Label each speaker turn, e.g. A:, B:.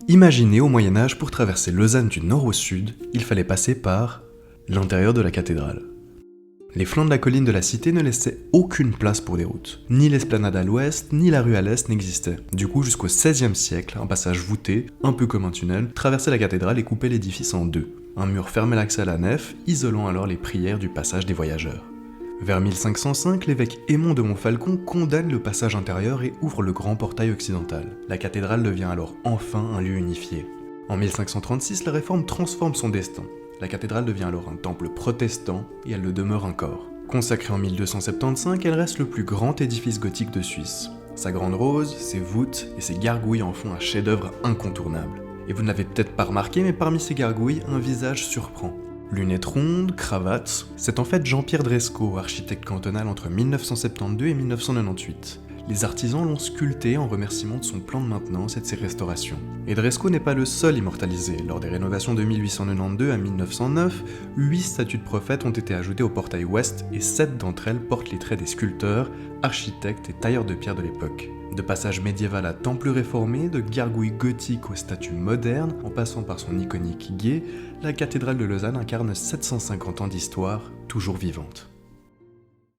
A: Imaginez au Moyen-Âge, pour traverser Lausanne du nord au sud, il fallait passer par l'intérieur de la cathédrale. Les flancs de la colline de la cité ne laissaient aucune place pour des routes. Ni l'esplanade à l'ouest, ni la rue à l'est n'existaient. Du coup, jusqu'au XVIe siècle, un passage voûté, un peu comme un tunnel, traversait la cathédrale et coupait l'édifice en deux. Un mur fermait l'accès à la nef, isolant alors les prières du passage des voyageurs. Vers 1505, l'évêque Aymon de Montfalcon condamne le passage intérieur et ouvre le grand portail occidental. La cathédrale devient alors enfin un lieu unifié. En 1536, la réforme transforme son destin. La cathédrale devient alors un temple protestant et elle le demeure encore. Consacrée en 1275, elle reste le plus grand édifice gothique de Suisse. Sa grande rose, ses voûtes et ses gargouilles en font un chef-d'œuvre incontournable. Et vous ne l'avez peut-être pas remarqué, mais parmi ces gargouilles, un visage surprend. Lunettes rondes, cravate, c'est en fait Jean-Pierre Dresco, architecte cantonal entre 1972 et 1998. Les artisans l'ont sculpté en remerciement de son plan de maintenance et de ses restaurations. Et Dresco n'est pas le seul immortalisé. Lors des rénovations de 1892 à 1909, 8 statues de prophètes ont été ajoutées au portail ouest et 7 d'entre elles portent les traits des sculpteurs, architectes et tailleurs de pierre de l'époque. De passage médiéval à temple réformé, de gargouilles gothiques aux statues modernes, en passant par son iconique gué, la cathédrale de Lausanne incarne 750 ans d'histoire, toujours vivante.